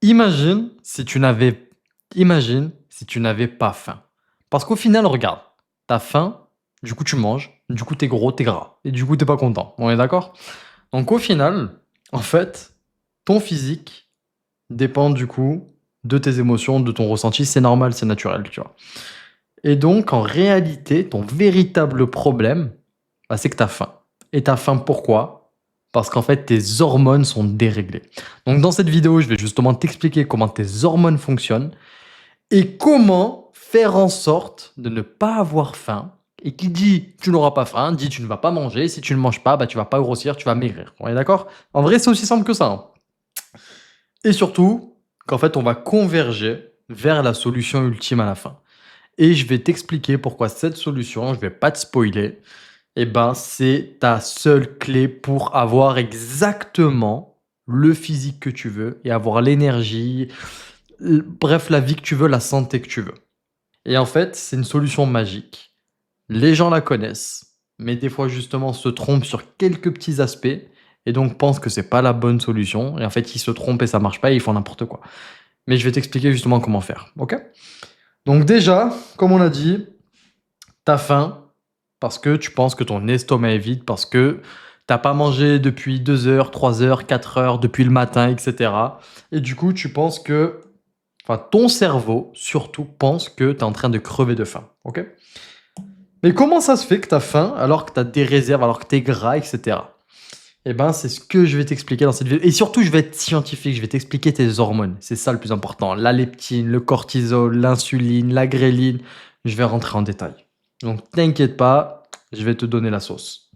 Imagine si tu n'avais imagine si tu n'avais pas faim. Parce qu'au final, regarde, tu as faim, du coup tu manges, du coup tu es gros, tu es gras et du coup tu pas content. On est d'accord? Donc au final, en fait, ton physique dépend du coup de tes émotions, de ton ressenti, c'est normal, c'est naturel, tu vois? Et donc en réalité, ton véritable problème, bah, c'est que tu as faim. Et tu as faim pourquoi? Parce qu'en fait, tes hormones sont déréglées. Donc dans cette vidéo, je vais justement t'expliquer comment tes hormones fonctionnent et comment faire en sorte de ne pas avoir faim. Et qui dit tu n'auras pas faim, dit tu ne vas pas manger. Si tu ne manges pas, bah, tu vas pas grossir, tu vas maigrir. On est d'accord? En vrai, c'est aussi simple que ça, hein. Et surtout, qu'en fait, on va converger vers la solution ultime à la fin. Et je vais t'expliquer pourquoi cette solution, je vais pas te spoiler, eh ben, c'est ta seule clé pour avoir exactement le physique que tu veux et avoir l'énergie, bref, la vie que tu veux, la santé que tu veux. Et en fait, c'est une solution magique. Les gens la connaissent, mais des fois justement se trompent sur quelques petits aspects et donc pensent que c'est pas la bonne solution. Et en fait, ils se trompent et ça marche pas et ils font n'importe quoi. Mais je vais t'expliquer justement comment faire, ok? Donc déjà, comme on a dit, t'as faim parce que tu penses que ton estomac est vide, parce que t'as pas mangé depuis 2 heures, 3 heures, 4 heures, depuis le matin, etc. Et du coup, tu penses que, enfin, ton cerveau surtout pense que tu es en train de crever de faim, ok? Mais comment ça se fait que tu as faim alors que tu as des réserves, alors que tu es gras, etc. Eh ben, c'est ce que je vais t'expliquer dans cette vidéo. Et surtout, je vais être scientifique, je vais t'expliquer tes hormones. C'est ça le plus important. La leptine, le cortisol, l'insuline, la gréline. Je vais rentrer en détail. Donc, t'inquiète pas, je vais te donner la sauce.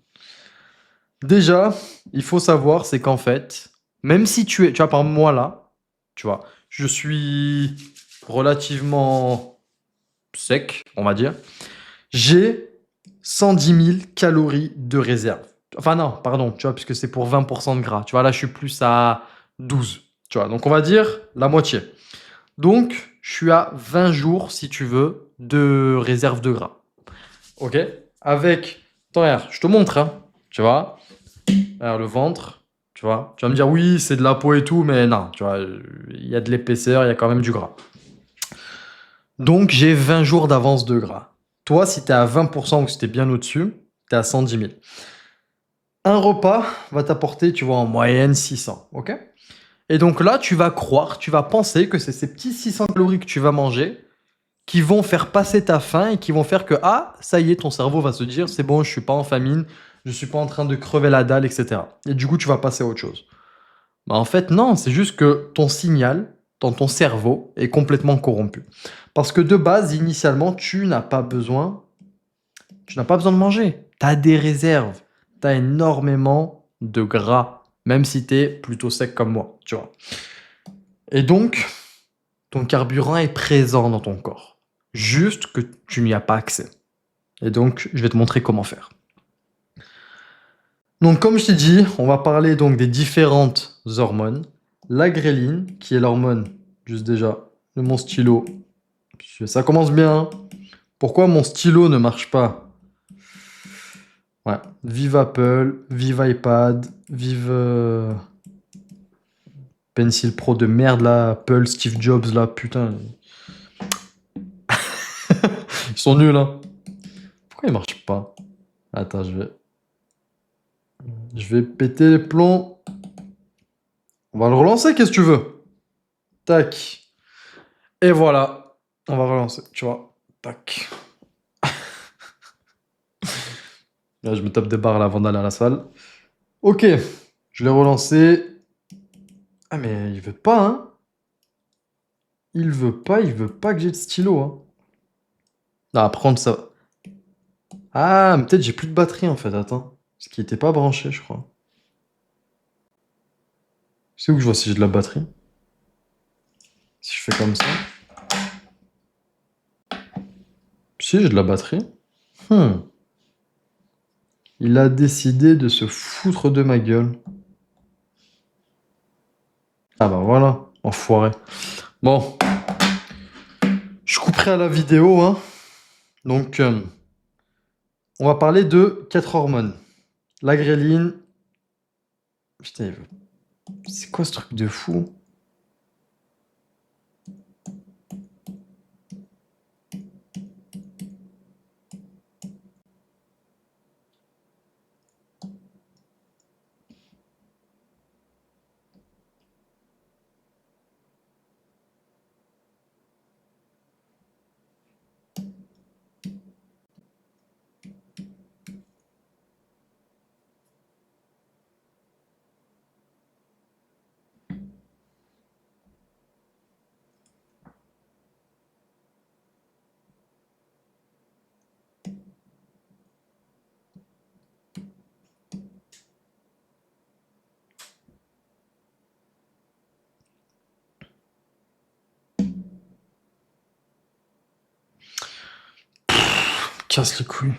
Déjà, il faut savoir, c'est qu'en fait, même si tu vois, par exemple, moi là, tu vois, je suis relativement sec, on va dire. J'ai 110 000 calories de réserve. Enfin non, pardon, tu vois, puisque c'est pour 20% de gras. Tu vois, là, je suis plus à 12. Tu vois, donc on va dire la moitié. Donc, je suis à 20 jours, si tu veux, de réserve de gras. Ok? Avec, attends, regarde, je te montre, hein. Tu vois, regarde, le ventre, tu vois. Tu vas me dire, oui, c'est de la peau et tout, mais non, tu vois, il y a de l'épaisseur, il y a quand même du gras. Donc, j'ai 20 jours d'avance de gras. Toi, si tu es à 20% ou si tu es bien au-dessus, tu es à 110 000. Un repas va t'apporter, tu vois, en moyenne 600, ok? Et donc là, tu vas croire, tu vas penser que c'est ces petits 600 calories que tu vas manger qui vont faire passer ta faim et qui vont faire que, ah, ça y est, ton cerveau va se dire, c'est bon, je suis pas en famine, je suis pas en train de crever la dalle, etc. Et du coup, tu vas passer à autre chose. Bah, en fait, non, c'est juste que ton signal dans ton cerveau est complètement corrompu. Parce que de base, initialement, tu n'as pas besoin de manger. Tu as des réserves. Tu as énormément de gras, même si tu es plutôt sec comme moi, tu vois. Et donc, ton carburant est présent dans ton corps. Juste que tu n'y as pas accès. Et donc, je vais te montrer comment faire. Donc, comme je t'ai dit, on va parler donc des différentes hormones. La gréline, qui est l'hormone, juste déjà, de mon stylo. Ça commence bien. Pourquoi mon stylo ne marche pas? Ouais. Vive Apple, vive iPad, vive Pencil Pro de merde là, Apple, Steve Jobs là, putain. Ils sont nuls, hein. Pourquoi ils marchent pas? Attends, je vais péter les plombs. On va le relancer, qu'est-ce que tu veux? Tac. Et voilà. On va relancer, tu vois. Tac. Là, je me tape des barres là avant d'aller à la salle. Ok. Je l'ai relancé. Ah, mais il veut pas, hein. Il veut pas que j'ai de stylo, hein. Ah, par contre, ça. Ah, mais peut-être j'ai plus de batterie en fait, attends. Ce qui était pas branché, je crois. C'est où que je vois si j'ai de la batterie? Si je fais comme ça. Si, j'ai de la batterie. Hmm. Il a décidé de se foutre de ma gueule. Ah bah voilà, enfoiré. Bon, je couperai à la vidéo, hein. Donc, on va parler de 4 hormones. La gréline. Putain, c'est quoi ce truc de fou? casse les couilles.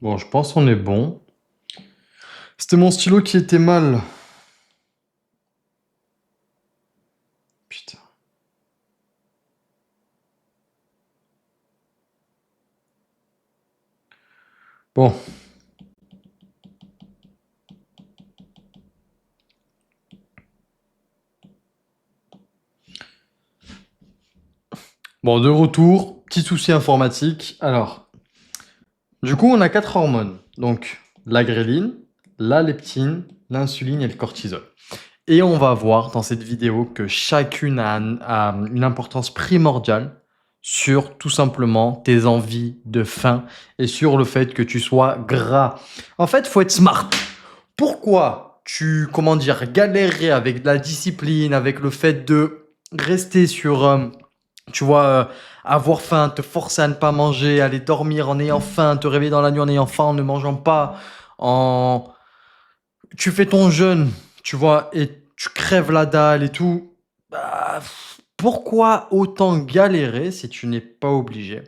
Bon, je pense qu'on est bon. C'était mon stylo qui était mal. Putain. Bon. Bon, de retour, petit souci informatique. Alors, du coup, on a 4 hormones. Donc, la gréline, la leptine, l'insuline et le cortisol. Et on va voir dans cette vidéo que chacune a une importance primordiale sur tout simplement tes envies de faim et sur le fait que tu sois gras. En fait, faut être smart. Pourquoi comment dire, galérer avec de la discipline, avec le fait de rester sur, tu vois, avoir faim, te forcer à ne pas manger, aller dormir en ayant faim, te réveiller dans la nuit en ayant faim, en ne mangeant pas, en tu fais ton jeûne, tu vois, et tu crèves la dalle et tout. Bah, pourquoi autant galérer si tu n'es pas obligé?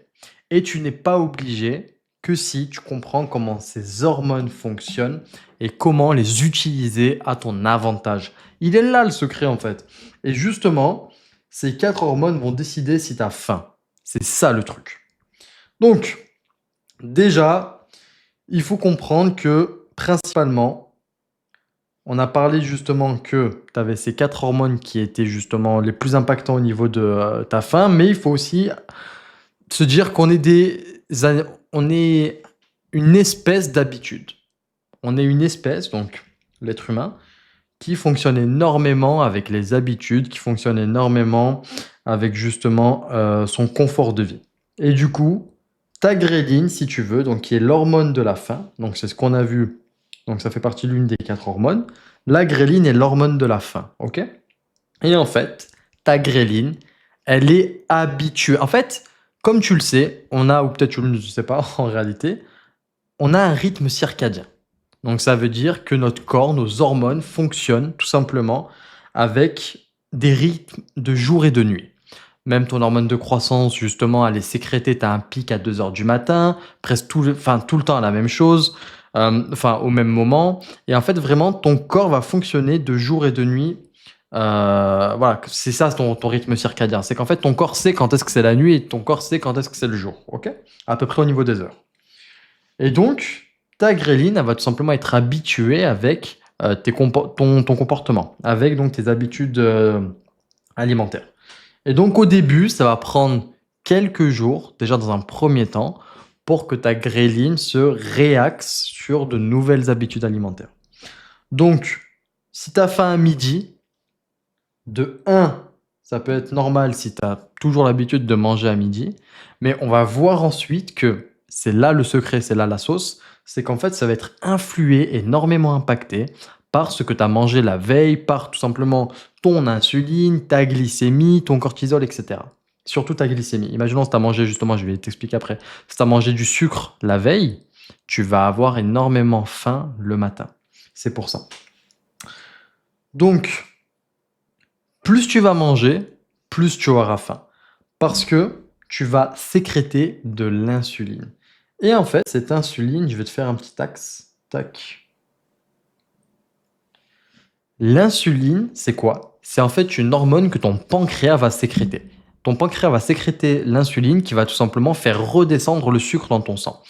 Et tu n'es pas obligé que si tu comprends comment ces hormones fonctionnent et comment les utiliser à ton avantage. Il est là le secret en fait. Et justement, ces 4 hormones vont décider si tu as faim. C'est ça le truc. Donc, déjà, il faut comprendre que principalement, on a parlé justement que tu avais ces 4 hormones qui étaient justement les plus impactants au niveau de ta faim, mais il faut aussi se dire qu'on est on est une espèce d'habitude. On est une espèce, donc l'être humain, qui fonctionne énormément avec les habitudes, qui fonctionne énormément avec justement son confort de vie. Et du coup, ta gréline, si tu veux, donc qui est l'hormone de la faim, donc c'est ce qu'on a vu, donc ça fait partie de l'une des 4 hormones. La gréline est l'hormone de la faim, ok? Et en fait, ta gréline, elle est habituée. En fait, comme tu le sais, on a, ou peut-être tu ne le sais pas en réalité, on a un rythme circadien. Donc ça veut dire que notre corps, nos hormones fonctionnent tout simplement avec des rythmes de jour et de nuit. Même ton hormone de croissance, justement, elle est sécrétée, tu as un pic à 2 heures du matin, presque tout le temps la même chose, au même moment. Et en fait, vraiment, ton corps va fonctionner de jour et de nuit. Voilà, c'est ça ton rythme circadien. C'est qu'en fait, ton corps sait quand est-ce que c'est la nuit et ton corps sait quand est-ce que c'est le jour. Ok? À peu près au niveau des heures. Et donc, ta gréline, elle va tout simplement être habituée avec ton comportement, avec donc tes habitudes alimentaires. Et donc, au début, ça va prendre quelques jours, déjà dans un premier temps, pour que ta gréline se réaxe sur de nouvelles habitudes alimentaires. Donc, si tu as faim à midi, de 1, ça peut être normal si tu as toujours l'habitude de manger à midi, mais on va voir ensuite que c'est là le secret, c'est là la sauce, c'est qu'en fait, ça va être influé, énormément impacté par ce que tu as mangé la veille, par tout simplement ton insuline, ta glycémie, ton cortisol, etc. surtout ta glycémie. Imaginons si tu as mangé justement, je vais t'expliquer après, si tu as mangé du sucre la veille, tu vas avoir énormément faim le matin. C'est pour ça. Donc, plus tu vas manger, plus tu auras faim. Parce que tu vas sécréter de l'insuline. Et en fait, cette insuline, je vais te faire un petit axe. Tac. L'insuline, c'est quoi? C'est en fait une hormone que ton pancréas va sécréter. Ton pancréas va sécréter l'insuline qui va tout simplement faire redescendre le sucre dans ton sang.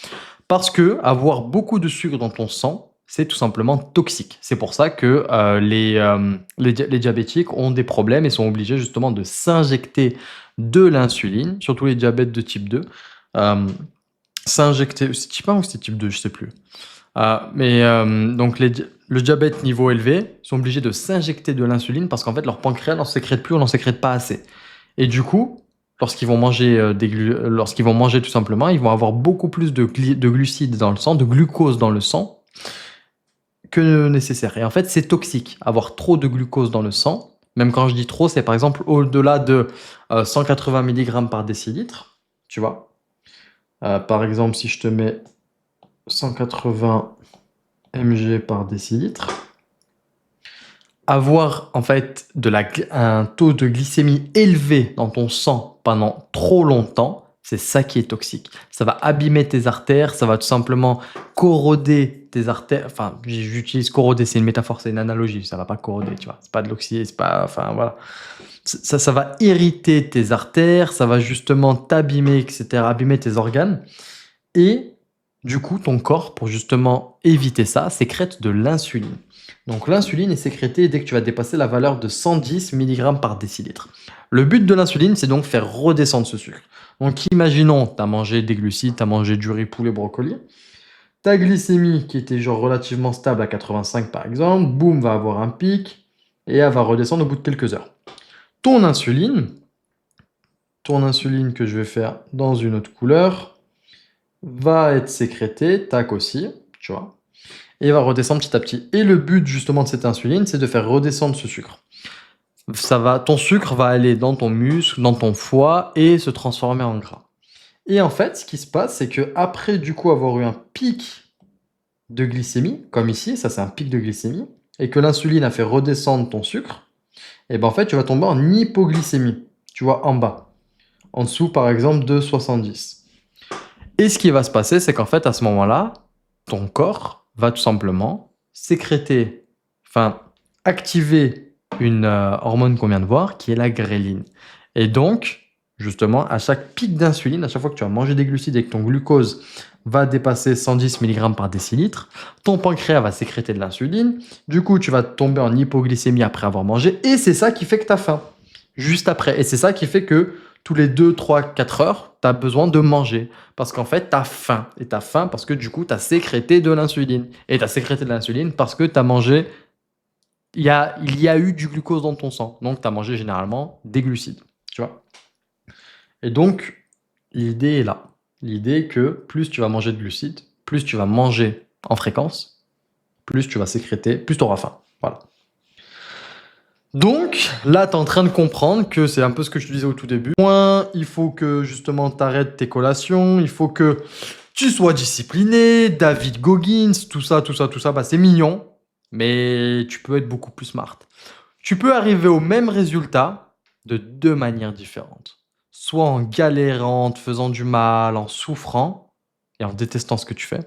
Parce que avoir beaucoup de sucre dans ton sang, c'est tout simplement toxique. C'est pour ça que les diabétiques ont des problèmes et sont obligés justement de s'injecter de l'insuline, surtout les diabètes de type 2. euh, S'injecter, c'est type 1 ou c'est type 2, je sais plus. Donc le diabète niveau élevé sont obligés de s'injecter de l'insuline parce qu'en fait leur pancréas n'en sécrète plus ou n'en sécrète pas assez. Et du coup, lorsqu'ils vont manger lorsqu'ils vont manger tout simplement, ils vont avoir beaucoup plus de glucides dans le sang, de glucose dans le sang que nécessaire. Et en fait, c'est toxique. Avoir trop de glucose dans le sang, même quand je dis trop, c'est par exemple au-delà de 180 mg par décilitre, tu vois. Par exemple, si je te mets 180 mg par décilitre, avoir en fait un taux de glycémie élevé dans ton sang pendant trop longtemps, c'est ça qui est toxique. Ça va abîmer tes artères, ça va tout simplement corroder tes artères. Enfin, j'utilise corroder, c'est une métaphore, c'est une analogie, ça va pas corroder, tu vois. C'est pas de l'oxy, c'est pas, enfin voilà. Ça va irriter tes artères, ça va justement t'abîmer, etc., abîmer tes organes. Et du coup, ton corps, pour justement éviter ça, sécrète de l'insuline. Donc l'insuline est sécrétée dès que tu vas dépasser la valeur de 110 mg par décilitre. Le but de l'insuline, c'est donc faire redescendre ce sucre. Donc imaginons, tu as mangé des glucides, tu as mangé du riz, poulet, brocoli. Ta glycémie, qui était genre relativement stable à 85 par exemple, boum, va avoir un pic et elle va redescendre au bout de quelques heures. Ton insuline que je vais faire dans une autre couleur, va être sécrétée, tac aussi, tu vois, et va redescendre petit à petit. Et le but justement de cette insuline, c'est de faire redescendre ce sucre. Ton sucre va aller dans ton muscle, dans ton foie et se transformer en gras. Et en fait, ce qui se passe, c'est que après du coup avoir eu un pic de glycémie, comme ici, ça c'est un pic de glycémie, et que l'insuline a fait redescendre ton sucre, et ben en fait tu vas tomber en hypoglycémie, tu vois, en bas, en dessous par exemple de 70. Et ce qui va se passer, c'est qu'en fait à ce moment-là, ton corps va tout simplement sécréter, enfin activer une hormone qu'on vient de voir, qui est la gréline. Et donc, justement, à chaque pic d'insuline, à chaque fois que tu vas manger des glucides et que ton glucose va dépasser 110 mg par décilitre, ton pancréas va sécréter de l'insuline. Du coup, tu vas tomber en hypoglycémie après avoir mangé. Et c'est ça qui fait que tu as faim, juste après. Et c'est ça qui fait que tous les 2, 3, 4 heures, tu as besoin de manger. Parce qu'en fait, tu as faim. Et tu as faim parce que du coup, tu as sécrété de l'insuline. Et tu as sécrété de l'insuline parce que tu as mangé. Il y a eu du glucose dans ton sang. Donc, tu as mangé généralement des glucides. Tu vois. Et donc, l'idée est là. L'idée est que plus tu vas manger de glucides, plus tu vas manger en fréquence, plus tu vas sécréter, plus tu auras faim. Voilà. Donc, là, tu es en train de comprendre que c'est un peu ce que je te disais au tout début. Moins, il faut que justement tu arrêtes tes collations, il faut que tu sois discipliné, David Goggins, tout ça, bah, c'est mignon, mais tu peux être beaucoup plus smart. Tu peux arriver au même résultat de deux manières différentes. Soit en galérant, en te faisant du mal, en souffrant et en détestant ce que tu fais,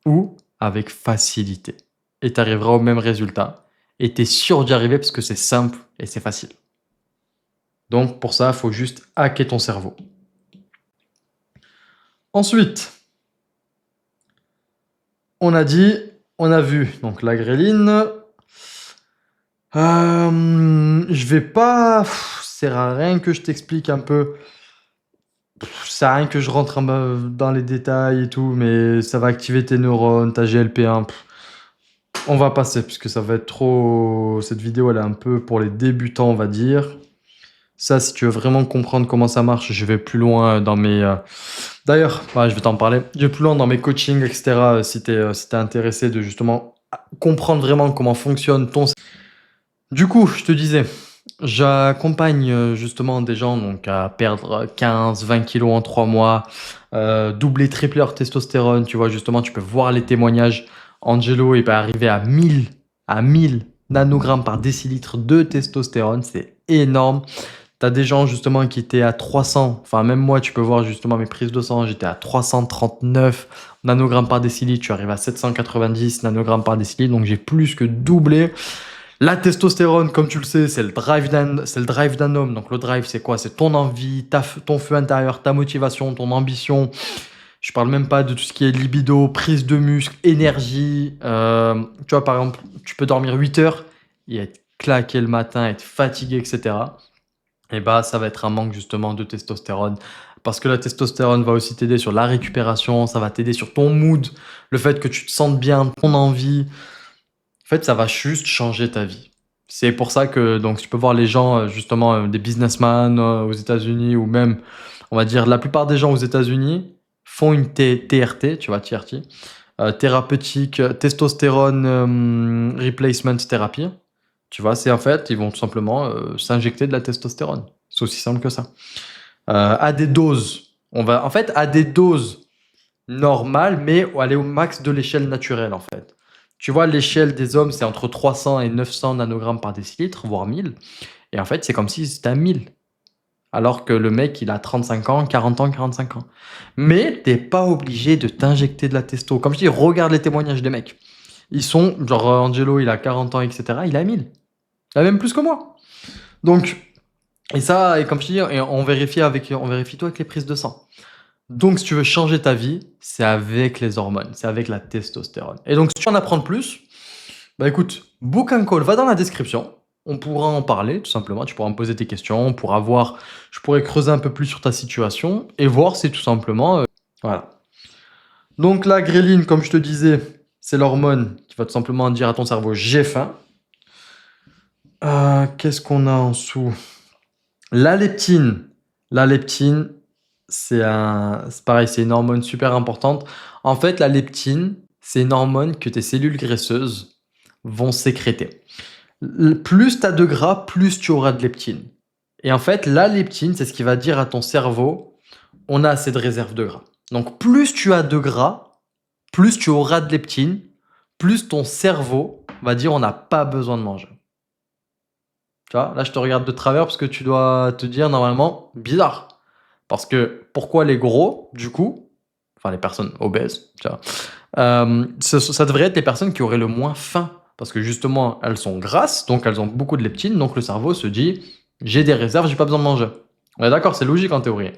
ou avec facilité. Et tu arriveras au même résultat. Et tu es sûr d'y arriver parce que c'est simple et c'est facile. Donc pour ça, il faut juste hacker ton cerveau. Ensuite, on a vu donc la gréline. Je vais pas. Ça sert à rien que je t'explique un peu. Ça sert à rien que je rentre dans les détails et tout, mais ça va activer tes neurones, ta GLP1. On va passer, puisque ça va être trop. Cette vidéo, elle est un peu pour les débutants, on va dire. Ça, si tu veux vraiment comprendre comment ça marche, je vais plus loin dans mes. D'ailleurs, ouais, je vais t'en parler. Je vais plus loin dans mes coachings, etc. Si t'es intéressé de justement comprendre vraiment comment fonctionne ton. Du coup, je te disais, J'accompagne, justement des gens donc à perdre 15-20 kilos en 3 mois, doubler, tripler leur testostérone, tu vois? Justement, tu peux voir les témoignages. Angelo, il peut arriver à 1000 nanogrammes par décilitre de testostérone, c'est énorme. Tu as des gens justement qui étaient à 300, enfin même moi, tu peux voir justement mes prises de sang, j'étais à 339 nanogrammes par décilitre, je suis arrivé à 790 nanogrammes par décilitre, donc j'ai plus que doublé. La testostérone, comme tu le sais, c'est le drive d'un homme. Donc le drive, c'est quoi? C'est ton envie, ton feu intérieur, ta motivation, ton ambition. Je parle même pas de tout ce qui est libido, prise de muscle, énergie. Tu vois, par exemple, tu peux dormir 8 heures et être claqué le matin, être fatigué, etc. Et bah, ça va être un manque justement de testostérone. Parce que la testostérone va aussi t'aider sur la récupération, ça va t'aider sur ton mood, le fait que tu te sentes bien, ton envie. En fait, ça va juste changer ta vie. C'est pour ça que donc tu peux voir les gens, justement, des businessmen, aux États-Unis ou même, on va dire, la plupart des gens aux États-Unis font une TRT, tu vois? TRT, thérapeutique, testostérone, replacement therapy. Tu vois? C'est en fait, ils vont tout simplement, s'injecter de la testostérone. C'est aussi simple que ça. À des doses, à des doses normal, mais aller au max de l'échelle naturelle, en fait. Tu vois, l'échelle des hommes, c'est entre 300 et 900 nanogrammes par décilitre, voire 1000. Et en fait, c'est comme si c'était à 1000. Alors que le mec, il a 35 ans, 40 ans, 45 ans. Mais t'es pas obligé de t'injecter de la testo. Comme je dis, regarde les témoignages des mecs. Ils sont, genre Angelo, il a 40 ans, etc. Il a 1000. Il a même plus que moi. Donc, et ça, et comme je dis, et on vérifie tout avec les prises de sang. Donc, si tu veux changer ta vie, c'est avec les hormones, c'est avec la testostérone. Et donc, si tu veux en apprendre plus, bah écoute, book un call, va dans la description. On pourra en parler, tout simplement. Tu pourras me poser tes questions, on pourra voir, je pourrais creuser un peu plus sur ta situation et voir si tout simplement, voilà. Donc, la gréline, comme je te disais, c'est l'hormone qui va tout simplement dire à ton cerveau, j'ai faim. Qu'est-ce qu'on a en dessous? La leptine. La leptine, c'est pareil, c'est une hormone super importante. En fait, la leptine, c'est une hormone que tes cellules graisseuses vont sécréter. Plus tu as de gras, plus tu auras de leptine. Et en fait, la leptine, c'est ce qui va dire à ton cerveau, on a assez de réserve de gras. Donc plus tu as de gras, plus tu auras de leptine, plus ton cerveau va dire on n'a pas besoin de manger. Tu vois, là je te regarde de travers parce que tu dois te dire normalement bizarre. Parce que pourquoi les gros, du coup, enfin les personnes obèses, tu vois, ça devrait être les personnes qui auraient le moins faim. Parce que justement, elles sont grasses, donc elles ont beaucoup de leptine, donc le cerveau se dit, j'ai des réserves, j'ai pas besoin de manger. On est d'accord, c'est logique en théorie.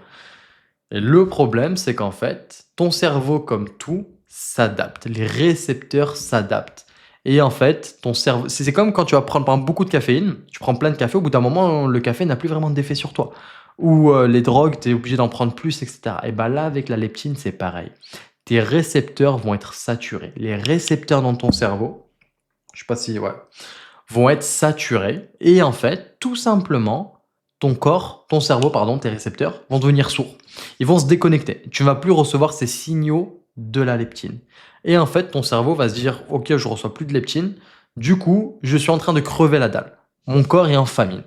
Et le problème, c'est qu'en fait, ton cerveau, comme tout, s'adapte. Les récepteurs s'adaptent. Et en fait, ton cerveau, c'est comme quand tu vas prendre par exemple, beaucoup de caféine, tu prends plein de café, au bout d'un moment, le café n'a plus vraiment d'effet sur toi. Ou les drogues, tu es obligé d'en prendre plus, etc. Et bien là, avec la leptine, c'est pareil. Tes récepteurs vont être saturés. Les récepteurs dans ton cerveau, je sais pas si, ouais, vont être saturés. Et en fait, tout simplement, ton cerveau, pardon, tes récepteurs vont devenir sourds. Ils vont se déconnecter. Tu ne vas plus recevoir ces signaux de la leptine. Et en fait, ton cerveau va se dire, ok, je reçois plus de leptine. Du coup, je suis en train de crever la dalle. Mon corps est en famine.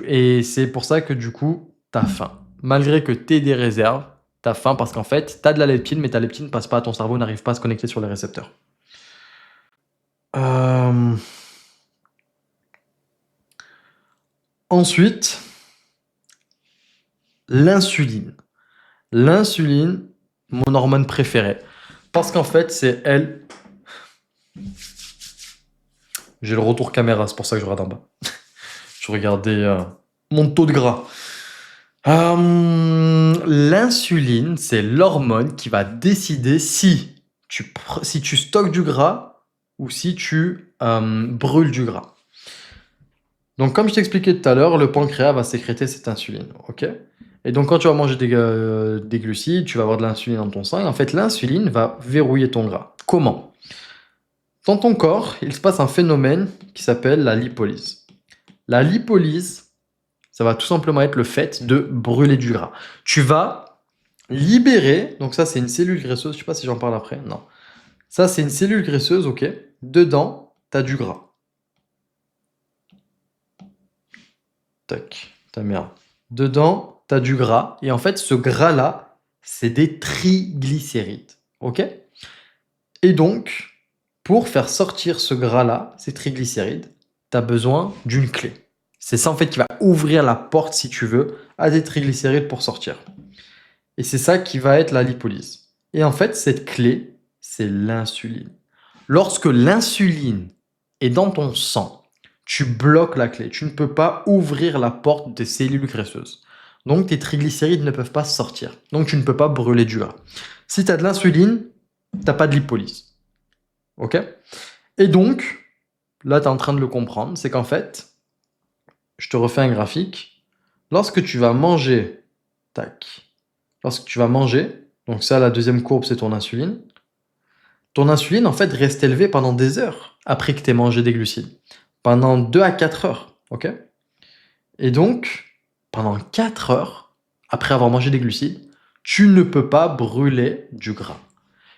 Et c'est pour ça que du coup, tu as faim. Malgré que tu aies des réserves, tu as faim parce qu'en fait, tu as de la leptine, mais ta leptine ne passe pas à ton cerveau, n'arrive pas à se connecter sur les récepteurs. Euh, Ensuite, l'insuline. L'insuline, mon hormone préférée. Parce qu'en fait, c'est elle. J'ai le retour caméra, c'est pour ça que je regarde en bas. Je regardais mon taux de gras. L'insuline, c'est l'hormone qui va décider si tu stockes du gras ou si tu brûles du gras. Donc, comme je t'expliquais tout à l'heure, le pancréas va sécréter cette insuline. Ok. Et donc, quand tu vas manger des glucides, tu vas avoir de l'insuline dans ton sang. Et en fait, l'insuline va verrouiller ton gras. Comment? Dans ton corps, il se passe un phénomène qui s'appelle la lipolyse. La lipolyse, ça va tout simplement être le fait de brûler du gras. Tu vas libérer, donc ça c'est une cellule graisseuse, je sais pas si j'en parle après, non. Ça c'est une cellule graisseuse, ok. Dedans, tu as du gras. Tac, ta merde. Dedans, tu as du gras. Et en fait, ce gras-là, c'est des triglycérides. OK? Et donc, pour faire sortir ce gras-là, ces triglycérides, tu as besoin d'une clé. C'est ça, en fait, qui va ouvrir la porte, si tu veux, à des triglycérides pour sortir. Et c'est ça qui va être la lipolyse. Et en fait, cette clé, c'est l'insuline. Lorsque l'insuline est dans ton sang, tu bloques la clé. Tu ne peux pas ouvrir la porte des cellules graisseuses. Donc, tes triglycérides ne peuvent pas sortir. Donc, tu ne peux pas brûler du gras. Si tu as de l'insuline, tu n'as pas de lipolyse. OK? Et donc, là, tu es en train de le comprendre. C'est qu'en fait, je te refais un graphique. Lorsque tu vas manger, tac, lorsque tu vas manger, donc ça, la deuxième courbe, c'est ton insuline, en fait, reste élevée pendant des heures après que tu aies mangé des glucides. Pendant 2 à 4 heures, OK? Et donc, pendant 4 heures, après avoir mangé des glucides, tu ne peux pas brûler du gras.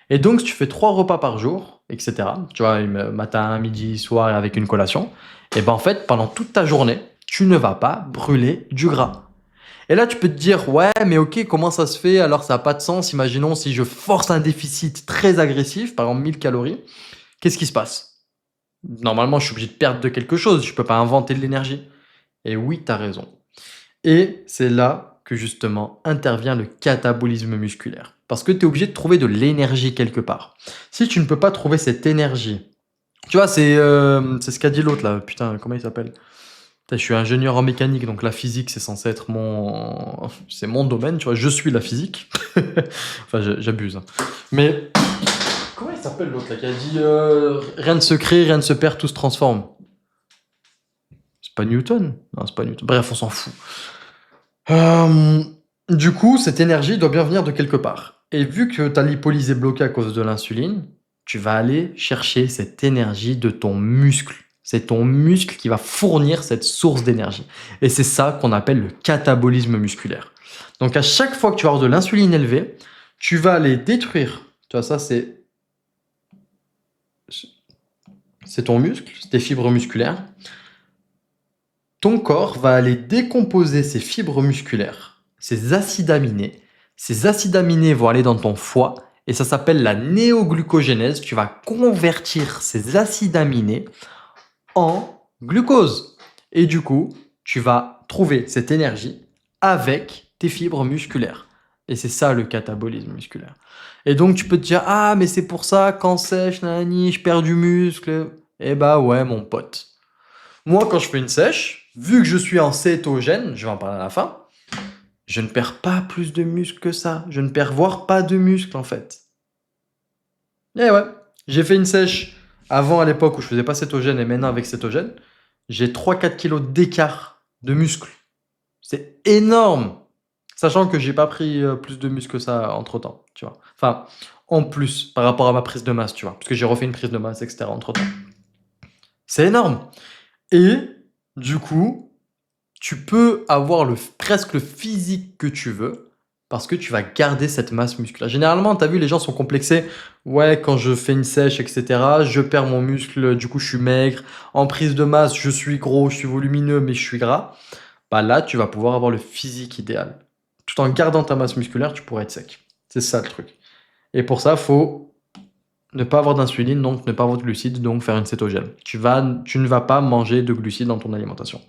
Et donc, si tu fais 3 repas par jour, etc., tu vois, matin, midi, soir et avec une collation, et ben en fait, pendant toute ta journée, tu ne vas pas brûler du gras. Et là, tu peux te dire, ouais, mais ok, comment ça se fait? Alors, ça n'a pas de sens. Imaginons si je force un déficit très agressif, par exemple 1000 calories, qu'est-ce qui se passe? Normalement, je suis obligé de perdre de quelque chose. Je ne peux pas inventer de l'énergie. Et oui, tu as raison. Et c'est là que justement intervient le catabolisme musculaire. Parce que tu es obligé de trouver de l'énergie quelque part. Si tu ne peux pas trouver cette énergie, tu vois, c'est ce qu'a dit l'autre là. Putain, comment il s'appelle? Putain, je suis ingénieur en mécanique, donc la physique, c'est censé être c'est mon domaine, tu vois. Je suis la physique. Enfin, j'abuse, hein. Mais comment il s'appelle l'autre là qui a dit rien ne se crée, rien ne se perd, tout se transforme? C'est pas Newton? Non, c'est pas Newton. Bref, on s'en fout. Euh, du coup, cette énergie doit bien venir de quelque part. Et vu que ta lipolyse est bloquée à cause de l'insuline, tu vas aller chercher cette énergie de ton muscle. C'est ton muscle qui va fournir cette source d'énergie. Et c'est ça qu'on appelle le catabolisme musculaire. Donc à chaque fois que tu vas avoir de l'insuline élevée, tu vas aller détruire. Tu vois, ça c'est ton muscle, c'est tes fibres musculaires. Ton corps va aller décomposer ces fibres musculaires, ces acides aminés. Ces acides aminés vont aller dans ton foie et ça s'appelle la néoglucogénèse. Tu vas convertir ces acides aminés en glucose. Et du coup, tu vas trouver cette énergie avec tes fibres musculaires. Et c'est ça le catabolisme musculaire. Et donc tu peux te dire, ah mais c'est pour ça, quand sèche, nanani, je perds du muscle. Eh bah ouais mon pote. Moi, quand je fais une sèche, vu que je suis en cétogène, je vais en parler à la fin, je ne perds pas plus de muscle que ça. Je ne perds voire pas de muscle en fait. Et ouais, j'ai fait une sèche avant à l'époque où je faisais pas cétogène et maintenant avec cétogène. J'ai 3-4 kilos d'écart de muscle. C'est énorme. Sachant que j'ai pas pris plus de muscle que ça entre temps, tu vois. Enfin, en plus par rapport à ma prise de masse, tu vois. Parce que j'ai refait une prise de masse, etc. entre temps. C'est énorme. Et du coup, tu peux avoir presque le physique que tu veux parce que tu vas garder cette masse musculaire. Généralement, tu as vu, les gens sont complexés. Ouais, quand je fais une sèche, etc., je perds mon muscle, du coup, je suis maigre. En prise de masse, je suis gros, je suis volumineux, mais je suis gras. Bah là, tu vas pouvoir avoir le physique idéal. Tout en gardant ta masse musculaire, tu pourrais être sec. C'est ça le truc. Et pour ça, il faut ne pas avoir d'insuline, donc ne pas avoir de glucides, donc faire une cétogène. Tu ne vas pas manger de glucides dans ton alimentation.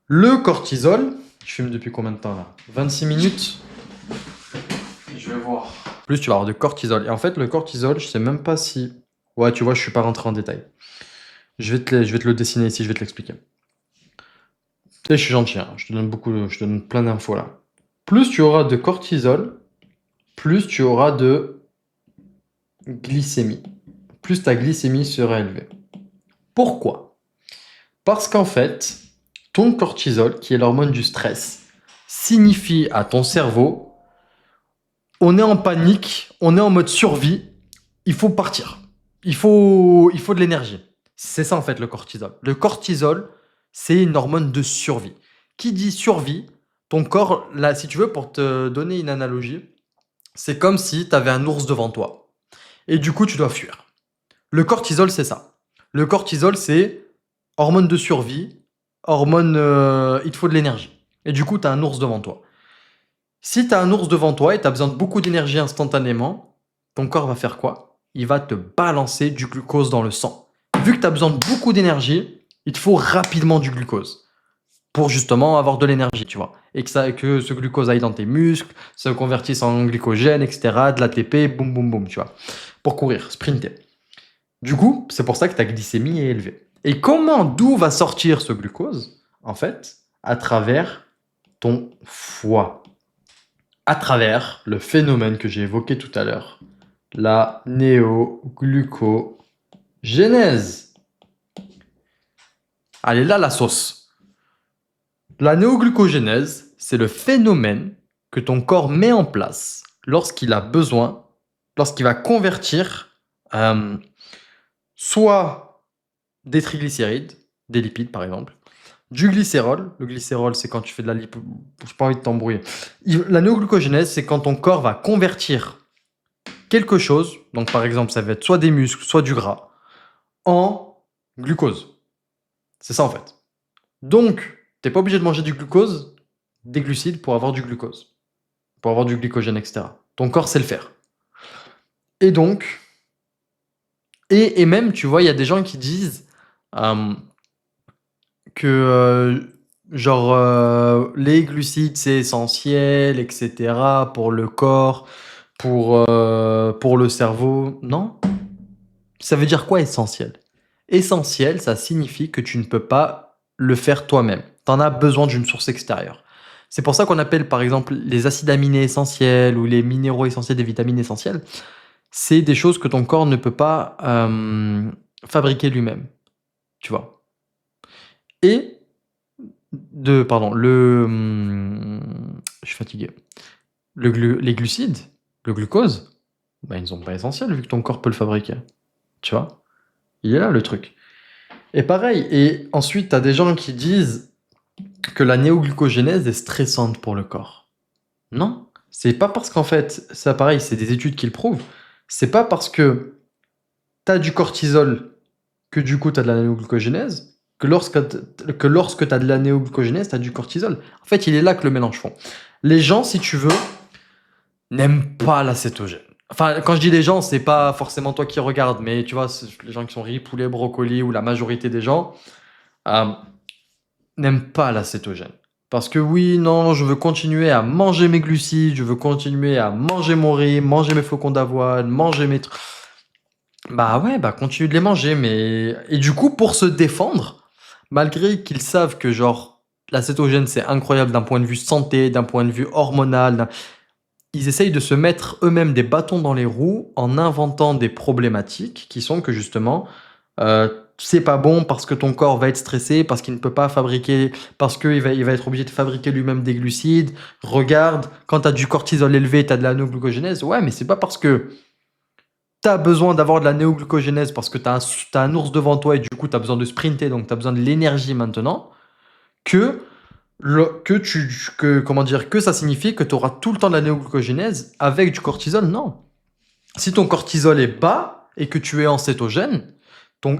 Le cortisol, je fume depuis combien de temps là? 26 minutes? Je vais voir. Plus tu vas avoir de cortisol. Et en fait, le cortisol, je sais même pas si... Ouais, tu vois, je suis pas rentré en détail. Je vais te le dessiner ici, je vais te l'expliquer. Tu sais, je suis gentil, hein. Je te donne plein d'infos là. Plus tu auras de cortisol, plus tu auras de glycémie. Plus ta glycémie sera élevée. Pourquoi? Parce qu'en fait, ton cortisol, qui est l'hormone du stress, signifie à ton cerveau, on est en panique, on est en mode survie, il faut partir. Il faut de l'énergie. C'est ça en fait le cortisol. Le cortisol, c'est une hormone de survie. Qui dit survie, ton corps, là, si tu veux, pour te donner une analogie, c'est comme si tu avais un ours devant toi. Et du coup, tu dois fuir. Le cortisol, c'est ça. Le cortisol, c'est hormone de survie. hormone, il te faut de l'énergie. Et du coup, tu as un ours devant toi. Si tu as un ours devant toi et tu as besoin de beaucoup d'énergie instantanément, ton corps va faire quoi? Il va te balancer du glucose dans le sang. Vu que tu as besoin de beaucoup d'énergie, il te faut rapidement du glucose pour justement avoir de l'énergie, tu vois. Et que ce glucose aille dans tes muscles, se convertisse en glycogène, etc., de l'ATP, boum, boum, boum, tu vois. Pour courir, sprinter. Du coup, c'est pour ça que ta glycémie est élevée. Et d'où va sortir ce glucose? En fait, à travers ton foie. À travers le phénomène que j'ai évoqué tout à l'heure, la néoglucogénèse. Allez, là, la sauce. La néoglucogénèse, c'est le phénomène que ton corps met en place lorsqu'il a besoin, lorsqu'il va convertir euh, soit des triglycérides, des lipides par exemple, du glycérol. Le glycérol, c'est quand tu fais de la lipo... J'ai pas envie de t'embrouiller. La néoglucogénèse, c'est quand ton corps va convertir quelque chose, donc par exemple, ça va être soit des muscles, soit du gras, en glucose. C'est ça en fait. Donc, t'es pas obligé de manger du glucose, des glucides pour avoir du glucose, pour avoir du glycogène, etc. Ton corps sait le faire. Et donc, et même, tu vois, il y a des gens qui disent euh, que genre les glucides c'est essentiel, etc. pour le corps, pour le cerveau. Non. Ça veut dire quoi essentiel? Essentiel, ça signifie que tu ne peux pas le faire toi-même. Tu en as besoin d'une source extérieure. C'est pour ça qu'on appelle par exemple les acides aminés essentiels ou les minéraux essentiels, des vitamines essentielles. C'est des choses que ton corps ne peut pas fabriquer lui-même. Tu vois. Et pardon, je suis fatigué. Les glucides, le glucose, bah, ils ne sont pas essentiels vu que ton corps peut le fabriquer. Tu vois. Il est là le truc. Et pareil, et ensuite, tu as des gens qui disent que la néoglucogénèse est stressante pour le corps. Non, c'est pas parce qu'en fait, ça pareil, c'est des études qui le prouvent, c'est pas parce que tu as du cortisol que du coup tu as de la néoglucogénèse, que lorsque tu as de la néoglucogénèse, tu as du cortisol. En fait, il est là que le mélange fond. Les gens, si tu veux, n'aiment pas la cétogène. Enfin, quand je dis les gens, c'est pas forcément toi qui regardes, mais tu vois, les gens qui sont riz, poulet, brocoli ou la majorité des gens, euh, n'aime pas la cétogène. Parce que oui, non, je veux continuer à manger mes glucides, je veux continuer à manger mon riz, manger mes flocons d'avoine, manger mes trucs. Bah ouais, bah continue de les manger, mais... Et du coup, pour se défendre, malgré qu'ils savent que genre, la cétogène c'est incroyable d'un point de vue santé, d'un point de vue hormonal, ils essayent de se mettre eux-mêmes des bâtons dans les roues en inventant des problématiques qui sont que justement, c'est pas bon parce que ton corps va être stressé, parce qu'il ne peut pas fabriquer, parce qu'il va être obligé de fabriquer lui-même des glucides. Regarde, quand tu as du cortisol élevé, tu as de la néoglucogénèse. Ouais, mais c'est pas parce que tu as besoin d'avoir de la néoglucogénèse parce que tu as, un ours devant toi et du coup tu as besoin de sprinter, donc tu as besoin de l'énergie maintenant, que comment dire, que ça signifie que tu auras tout le temps de la néoglucogénèse avec du cortisol. Non. Si ton cortisol est bas et que tu es en cétogène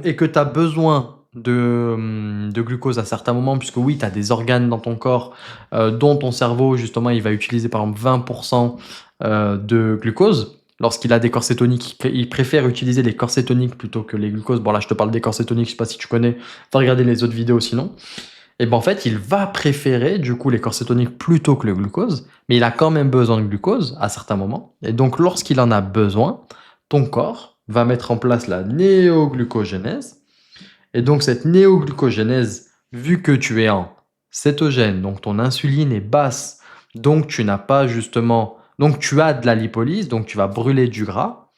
et que tu as besoin de glucose à certains moments, puisque oui, tu as des organes dans ton corps dont ton cerveau, justement, il va utiliser par exemple 20% de glucose. Lorsqu'il a des corps cétoniques, il préfère utiliser les corps cétoniques plutôt que les glucoses. Bon, là, je te parle des corps cétoniques, je sais pas si tu connais. Va regarder les autres vidéos sinon. Et ben en fait, il va préférer du coup les corps cétoniques plutôt que le glucose, mais il a quand même besoin de glucose à certains moments. Et donc, lorsqu'il en a besoin, ton corps va mettre en place la néoglucogénèse. Et donc, cette néoglucogénèse, vu que tu es en cétogène, donc ton insuline est basse, donc tu n'as pas justement, donc tu as de la lipolyse, donc tu vas brûler du gras.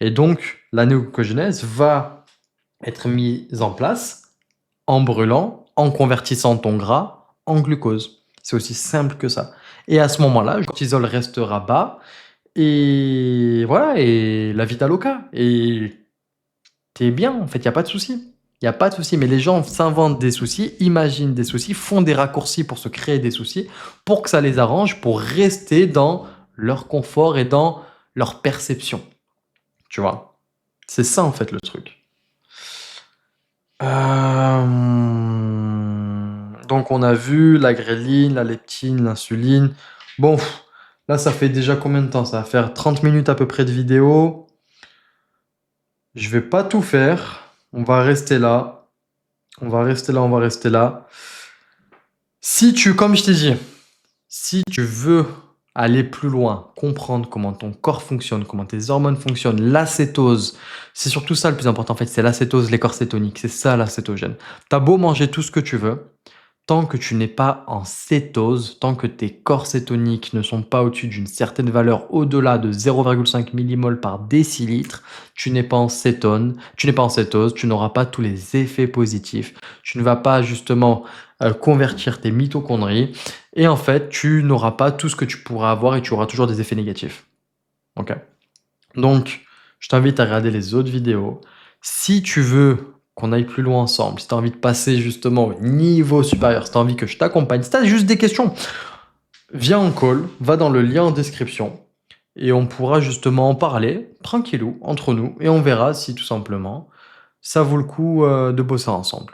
Et donc, la néoglucogénèse va être mise en place en brûlant, en convertissant ton gras en glucose. C'est aussi simple que ça. Et à ce moment-là, le cortisol restera bas et voilà, et la vita loca. Et t'es bien, en fait, il n'y a pas de souci. Il n'y a pas de souci, mais les gens s'inventent des soucis, imaginent des soucis, font des raccourcis pour se créer des soucis, pour que ça les arrange, pour rester dans leur confort et dans leur perception. Tu vois? C'est ça, en fait, le truc. Donc, on a vu la gréline, la leptine, l'insuline. Bon, là, ça fait déjà combien de temps? Ça va faire 30 minutes à peu près de vidéo. Je vais pas tout faire. On va rester là. On va rester là, on va rester là. Si tu, comme je t'ai dit, si tu veux aller plus loin, comprendre comment ton corps fonctionne, comment tes hormones fonctionnent, l'acétose, c'est surtout ça le plus important en fait, c'est l'acétose, les corps cétoniques, c'est ça l'acétogène. T'as beau manger tout ce que tu veux, tant que tu n'es pas en cétose, tant que tes corps cétoniques ne sont pas au-dessus d'une certaine valeur au-delà de 0,5 millimoles par décilitre, tu n'es pas en cétone, tu n'es pas en cétose, tu n'auras pas tous les effets positifs, tu ne vas pas justement convertir tes mitochondries et en fait, tu n'auras pas tout ce que tu pourras avoir et tu auras toujours des effets négatifs. Ok? Donc, je t'invite à regarder les autres vidéos. Si tu veux qu'on aille plus loin ensemble, si tu as envie de passer justement au niveau supérieur, si tu as envie que je t'accompagne, si tu as juste des questions, viens en call, va dans le lien en description et on pourra justement en parler tranquillou entre nous et on verra si tout simplement ça vaut le coup de bosser ensemble.